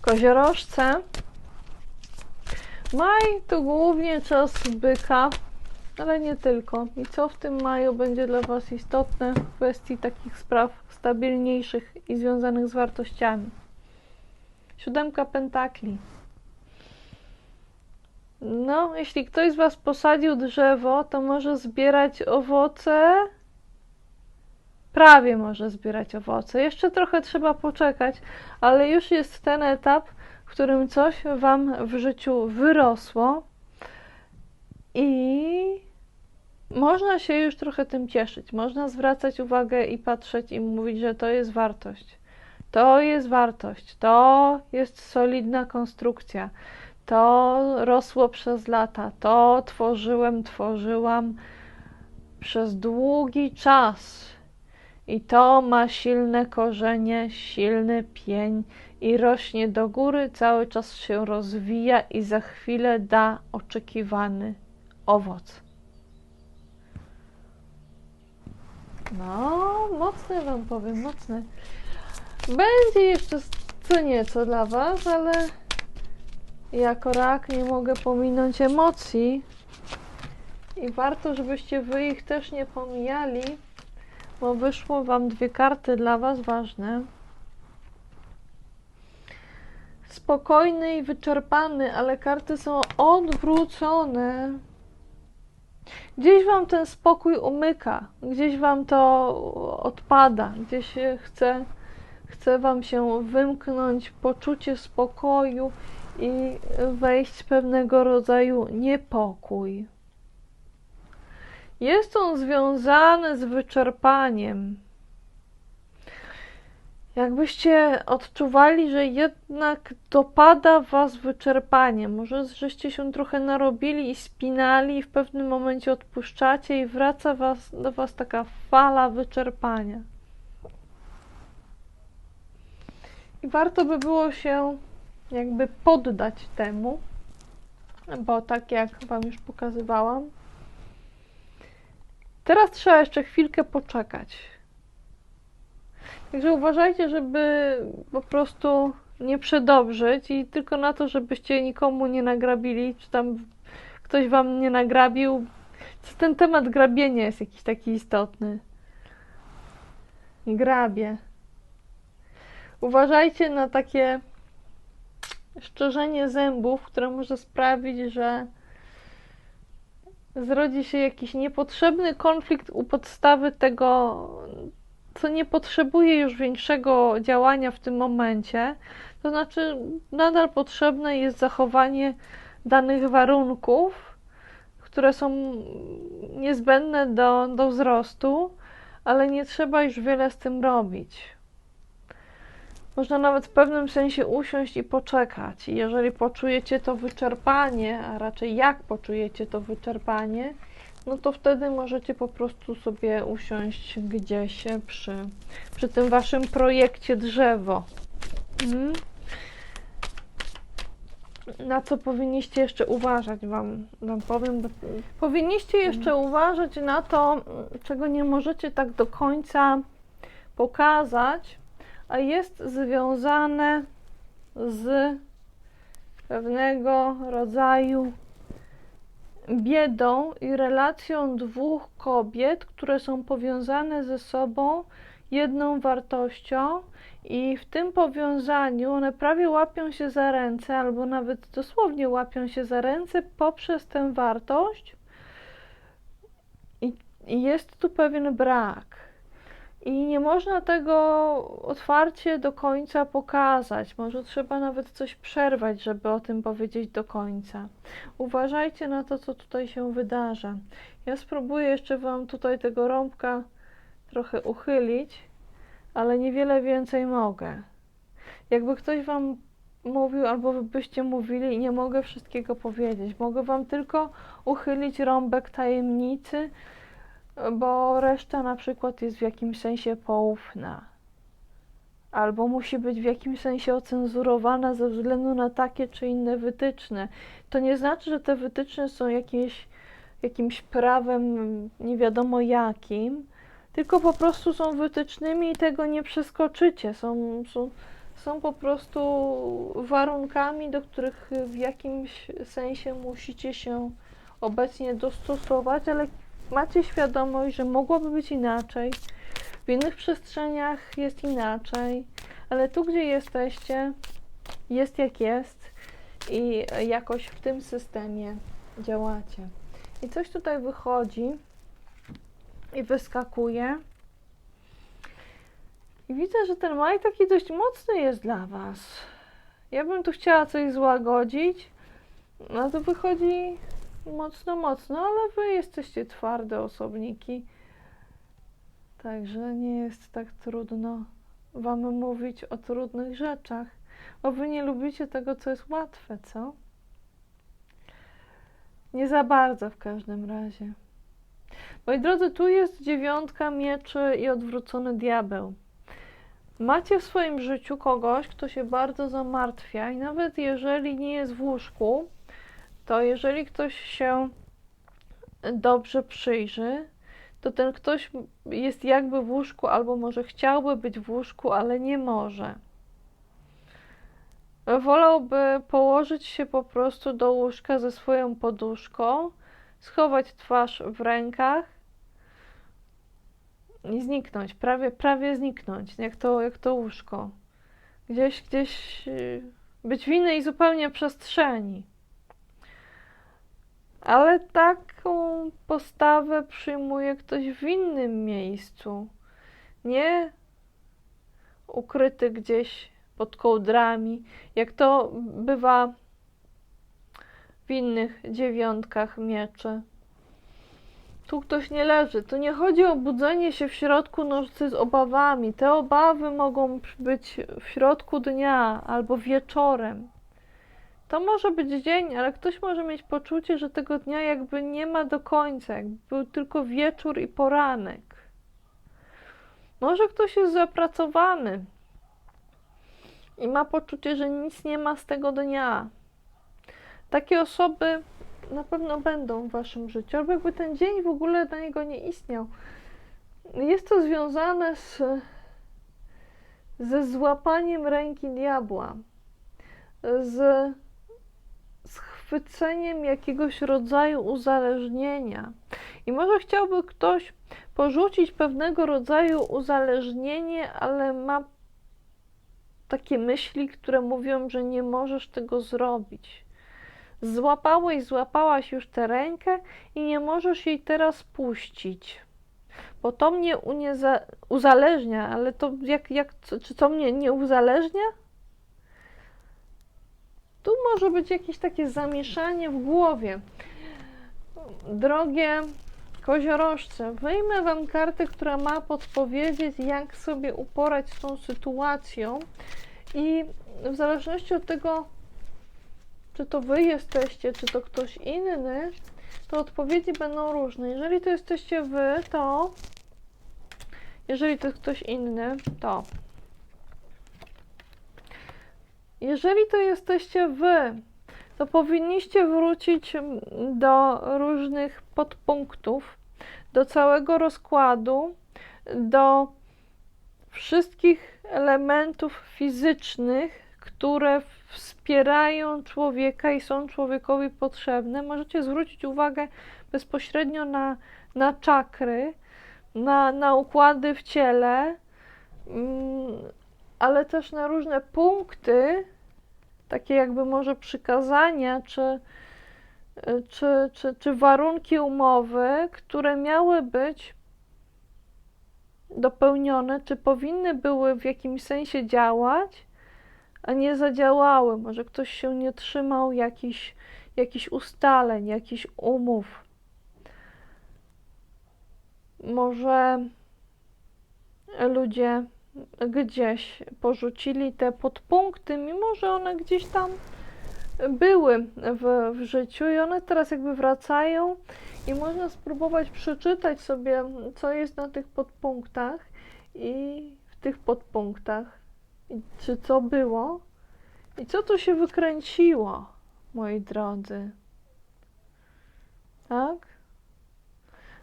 Koziorożce. Maj to głównie czas byka, ale nie tylko. I co w tym maju będzie dla Was istotne w kwestii takich spraw stabilniejszych i związanych z wartościami? 7 pentakli. No, jeśli ktoś z Was posadził drzewo, to może zbierać owoce. Prawie może zbierać owoce. Jeszcze trochę trzeba poczekać, ale już jest ten etap, w którym coś Wam w życiu wyrosło i można się już trochę tym cieszyć. Można zwracać uwagę i patrzeć i mówić, że to jest wartość. To jest wartość. To jest solidna konstrukcja. To rosło przez lata. To tworzyłam przez długi czas. I to ma silne korzenie, silny pień i rośnie do góry, cały czas się rozwija i za chwilę da oczekiwany owoc. No, mocny Wam powiem, mocny. Będzie jeszcze co nieco dla Was, ale jako rak nie mogę pominąć emocji i warto, żebyście Wy ich też nie pomijali, bo wyszło Wam 2 karty dla Was ważne. Spokojny i wyczerpany, ale karty są odwrócone. Gdzieś Wam ten spokój umyka, gdzieś Wam to odpada, gdzieś chce Wam się wymknąć poczucie spokoju i wejść w pewnego rodzaju niepokój. Jest on związany z wyczerpaniem. Jakbyście odczuwali, że jednak dopada Was wyczerpanie. Może żeście się trochę narobili i spinali i w pewnym momencie odpuszczacie i wraca do Was taka fala wyczerpania. I warto by było się jakby poddać temu, bo tak jak Wam już pokazywałam, teraz trzeba jeszcze chwilkę poczekać. Także uważajcie, żeby po prostu nie przedobrzyć i tylko na to, żebyście nikomu nie nagrabili, czy tam ktoś Wam nie nagrabił. Ten temat grabienia jest jakiś taki istotny. Grabie. Uważajcie na takie szczerzenie zębów, które może sprawić, że zrodzi się jakiś niepotrzebny konflikt u podstawy tego, co nie potrzebuje już większego działania w tym momencie. To znaczy, nadal potrzebne jest zachowanie danych warunków, które są niezbędne do wzrostu, ale nie trzeba już wiele z tym robić. Można nawet w pewnym sensie usiąść i poczekać. I jeżeli poczujecie to wyczerpanie, a raczej jak poczujecie to wyczerpanie, no to wtedy możecie po prostu sobie usiąść gdzieś przy tym Waszym projekcie drzewo. Na co powinniście jeszcze uważać, wam powiem. Powinniście jeszcze uważać na to, czego nie możecie tak do końca pokazać, a jest związane z pewnego rodzaju biedą i relacją 2 kobiet, które są powiązane ze sobą jedną wartością i w tym powiązaniu one prawie łapią się za ręce, albo nawet dosłownie łapią się za ręce poprzez tę wartość i jest tu pewien brak. I nie można tego otwarcie do końca pokazać. Może trzeba nawet coś przerwać, żeby o tym powiedzieć do końca. Uważajcie na to, co tutaj się wydarza. Ja spróbuję jeszcze Wam tutaj tego rąbka trochę uchylić, ale niewiele więcej mogę. Jakby ktoś Wam mówił, albo wy byście mówili, nie mogę wszystkiego powiedzieć. Mogę Wam tylko uchylić rąbek tajemnicy, bo reszta na przykład jest w jakimś sensie poufna. Albo musi być w jakimś sensie ocenzurowana ze względu na takie czy inne wytyczne. To nie znaczy, że te wytyczne są jakimś prawem nie wiadomo jakim, tylko po prostu są wytycznymi i tego nie przeskoczycie. są po prostu warunkami, do których w jakimś sensie musicie się obecnie dostosować, ale macie świadomość, że mogłoby być inaczej. W innych przestrzeniach jest inaczej, ale tu, gdzie jesteście, jest jak jest i jakoś w tym systemie działacie. I coś tutaj wychodzi i wyskakuje. I widzę, że ten maj taki dość mocny jest dla Was. Ja bym tu chciała coś złagodzić, no to wychodzi mocno, ale Wy jesteście twarde osobniki. Także nie jest tak trudno Wam mówić o trudnych rzeczach, bo Wy nie lubicie tego, co jest łatwe, co? Nie za bardzo w każdym razie. Moi drodzy, tu jest 9 mieczy i odwrócony diabeł. Macie w swoim życiu kogoś, kto się bardzo zamartwia i nawet jeżeli nie jest w łóżku, to jeżeli ktoś się dobrze przyjrzy, to ten ktoś jest jakby w łóżku, albo może chciałby być w łóżku, ale nie może. Wolałby położyć się po prostu do łóżka ze swoją poduszką, schować twarz w rękach i zniknąć, prawie zniknąć, jak to łóżko. Gdzieś być w innej zupełnie przestrzeni. Ale taką postawę przyjmuje ktoś w innym miejscu. Nie ukryty gdzieś pod kołdrami, jak to bywa w innych 9 mieczy. Tu ktoś nie leży. Tu nie chodzi o budzenie się w środku nocy z obawami. Te obawy mogą być w środku dnia albo wieczorem. To może być dzień, ale ktoś może mieć poczucie, że tego dnia jakby nie ma do końca, jakby był tylko wieczór i poranek. Może ktoś jest zapracowany i ma poczucie, że nic nie ma z tego dnia. Takie osoby na pewno będą w waszym życiu, albo jakby ten dzień w ogóle dla niego nie istniał. Jest to związane ze złapaniem ręki diabła, z schwyceniem jakiegoś rodzaju uzależnienia. I może chciałby ktoś porzucić pewnego rodzaju uzależnienie, ale ma takie myśli, które mówią, że nie możesz tego zrobić. Złapałaś już tę rękę i nie możesz jej teraz puścić. Bo to mnie uzależnia, ale to czy to mnie nie uzależnia? Tu może być jakieś takie zamieszanie w głowie. Drogie koziorożce, wyjmę Wam kartę, która ma podpowiedzieć, jak sobie uporać z tą sytuacją i w zależności od tego, czy to Wy jesteście, czy to ktoś inny, to odpowiedzi będą różne. Jeżeli to jesteście Wy, to jeżeli to jest ktoś inny, to jeżeli to jesteście Wy, to powinniście wrócić do różnych podpunktów, do całego rozkładu, do wszystkich elementów fizycznych, które wspierają człowieka i są człowiekowi potrzebne. Możecie zwrócić uwagę bezpośrednio na czakry, na układy w ciele, ale też na różne punkty, takie jakby może przykazania, czy warunki umowy, które miały być dopełnione, czy powinny były w jakimś sensie działać, a nie zadziałały. Może ktoś się nie trzymał jakichś ustaleń, jakichś umów. Może ludzie gdzieś porzucili te podpunkty, mimo że one gdzieś tam były w życiu i one teraz jakby wracają i można spróbować przeczytać sobie, co jest na tych podpunktach i w tych podpunktach, i czy co było i co tu się wykręciło, moi drodzy. Tak?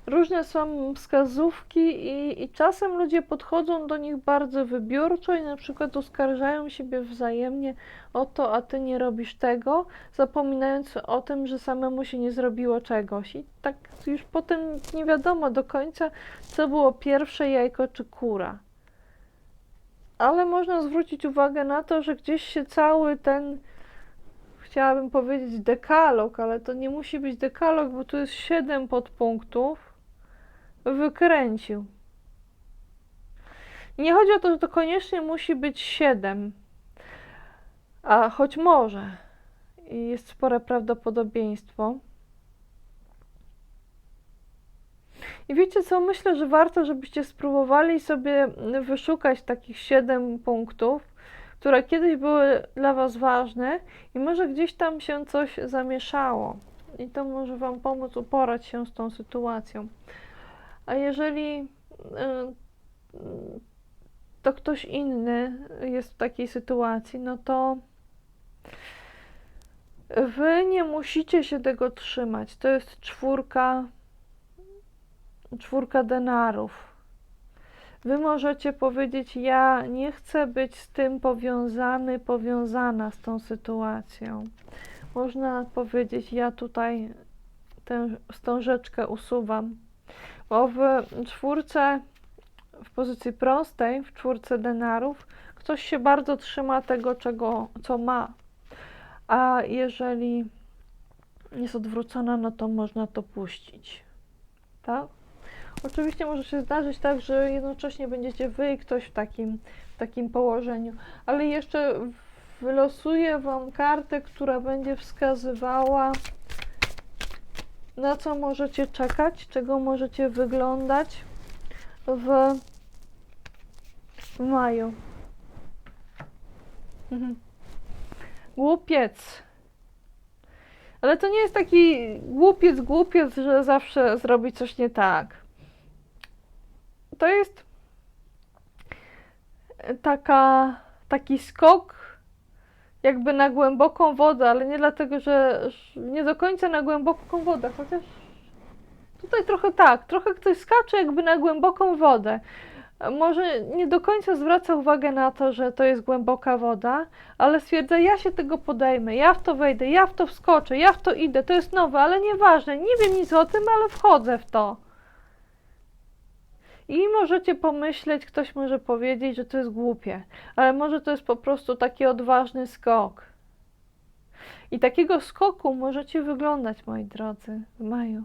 Różne są wskazówki i czasem ludzie podchodzą do nich bardzo wybiórczo i na przykład oskarżają siebie wzajemnie o to, a ty nie robisz tego, zapominając o tym, że samemu się nie zrobiło czegoś. I tak już potem nie wiadomo do końca, co było pierwsze, jajko czy kura. Ale można zwrócić uwagę na to, że gdzieś się cały ten, chciałabym powiedzieć dekalog, ale to nie musi być dekalog, bo tu jest 7 podpunktów, wykręcił. I nie chodzi o to, że to koniecznie musi być 7, a choć może. I jest spore prawdopodobieństwo. I wiecie co, myślę, że warto, żebyście spróbowali sobie wyszukać takich 7 punktów, które kiedyś były dla Was ważne i może gdzieś tam się coś zamieszało. I to może Wam pomóc uporać się z tą sytuacją. A jeżeli to ktoś inny jest w takiej sytuacji, no to Wy nie musicie się tego trzymać. To jest czwórka denarów. Wy możecie powiedzieć, ja nie chcę być z tym powiązana z tą sytuacją. Można powiedzieć, ja tutaj tą rzeczkę usuwam. Bo w czwórce, w pozycji prostej, w czwórce denarów, ktoś się bardzo trzyma tego, co ma. A jeżeli jest odwrócona, no to można to puścić. Tak? Oczywiście może się zdarzyć tak, że jednocześnie będziecie wy i ktoś w takim położeniu, ale jeszcze wylosuję Wam kartę, która będzie wskazywała, na co możecie czekać, czego możecie wyglądać w maju. Głupiec. Ale to nie jest taki głupiec, że zawsze zrobi coś nie tak. To jest taki skok jakby na głęboką wodę, ale nie dlatego, że nie do końca na głęboką wodę, chociaż tutaj trochę ktoś skacze jakby na głęboką wodę. Może nie do końca zwraca uwagę na to, że to jest głęboka woda, ale stwierdza, ja się tego podejmę, ja w to wejdę, ja w to wskoczę, ja w to idę, to jest nowe, ale nieważne, nie wiem nic o tym, ale wchodzę w to. I możecie pomyśleć, ktoś może powiedzieć, że to jest głupie, ale może to jest po prostu taki odważny skok. I takiego skoku możecie wyglądać, moi drodzy, w maju.